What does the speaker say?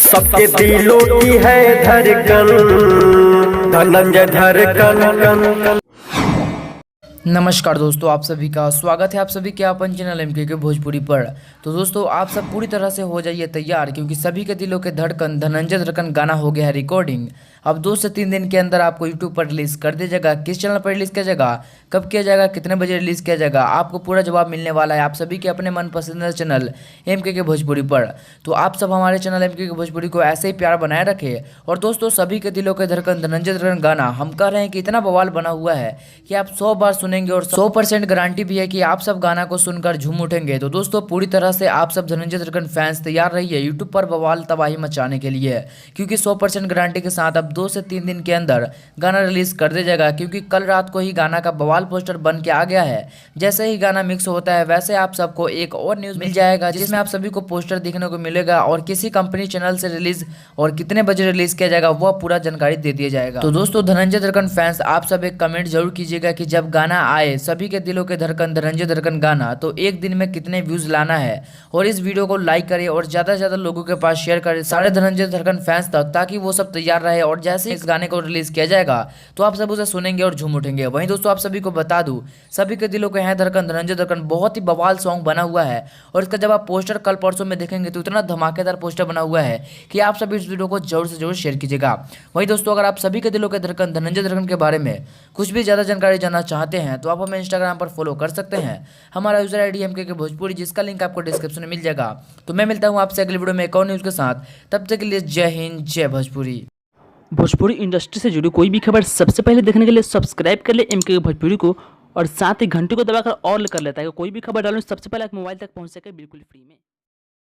सबके दिलों की है धड़कन, धनंजय धड़कन। नमस्कार दोस्तों, आप सभी का स्वागत है आप सभी के अपन चैनल एमके के भोजपुरी पर। तो दोस्तों आप सब पूरी तरह से हो जाइए तैयार, क्योंकि सभी के दिलों के धड़कन धनंजय धड़कन गाना हो गया है रिकॉर्डिंग। अब 2 से 3 दिन के अंदर आपको यूट्यूब पर रिलीज कर दिया जाएगा। किस चैनल पर रिलीज किया जाएगा, कब किया जाएगा, कितने बजे रिलीज किया जाएगा, आपको पूरा जवाब मिलने वाला है आप सभी के अपने मन पसंदीदा चैनल एमके के भोजपुरी पर। तो आप सब हमारे चैनल एमके के भोजपुरी को ऐसे ही प्यार बनाए रखे। और दोस्तों सभी के दिलों के धड़कन धनंजय धड़कन गाना हम कह रहे हैं कि इतना बवाल बना हुआ है कि आप 100 बार सुनेंगे और 100% गारंटी भी है कि आप सब गाना को सुनकर झूम उठेंगे। तो दोस्तों पूरी तरह से आप सब धनंजय धड़कन फैंस तैयार रहिए यूट्यूब पर बवाल तबाही मचाने के लिए, क्योंकि 100% गारंटी के साथ अब 2 से 3 दिन के अंदर गाना रिलीज कर दिया जाएगा। क्योंकि कल रात को ही गाना का बवाल पोस्टर बन के आ गया है। जैसे ही गाना मिक्स होता है वैसे आप सबको एक और न्यूज मिल जाएगा जिसमें आप सभी को पोस्टर देखने को मिलेगा और किसी कंपनी चैनल से रिलीज और कितने बजे रिलीज किया जाएगा वह पूरा जानकारी दे दिया जाएगा। तो दोस्तों धनंजय धड़कन फैंस आप सब एक कमेंट जरूर कीजिएगा कि जब गाना आए सभी के दिलों के धड़कन धनंजय धड़कन गाना, तो एक दिन में कितने व्यूज लाना है। और इस वीडियो को लाइक करें और ज्यादा से ज्यादा लोगों के पास शेयर करें सारे धनंजय धड़कन फैंस तक, ताकि वो सब तैयार रहे और जैसे इस गाने को रिलीज किया जाएगा तो आप सब उसे सुनेंगे और झूम उठेंगे। वहीं दोस्तों आप सभी को बता दूं, सभी के दिलों के हैं धड़कन धनंजय धड़कन बहुत ही बवाल सॉन्ग बना हुआ है। और इसका जब आप पोस्टर कल परसों में देखेंगे तो इतना धमाकेदार पोस्टर बना हुआ है कि आप सभी इस वीडियो को जरूर से जरूर शेयर कीजिएगा। वहीं दोस्तों अगर आप सभी के दिलों के धड़कन धनंजय धड़कन के बारे में कुछ भी ज्यादा जानकारी जानना चाहते हैं तो आप हमें इंस्टाग्राम पर फॉलो कर सकते हैं। हमारा यूजर आईडी एमके के भोजपुरी, जिसका लिंक आपको डिस्क्रिप्शन में मिल जाएगा। तो मैं मिलता हूं आपसे अगले वीडियो में एक और न्यूज के साथ। तब तक के लिए जय हिंद, जय भोजपुरी। भोजपुरी इंडस्ट्री से जुड़ी कोई भी खबर सबसे पहले देखने के लिए सब्सक्राइब कर ले एमके भोजपुरी को, और साथ ही घंटे को दबाकर ऑल कर लेता है। कोई भी खबर डालूं सबसे पहले आप मोबाइल तक पहुंच सके बिल्कुल फ्री में।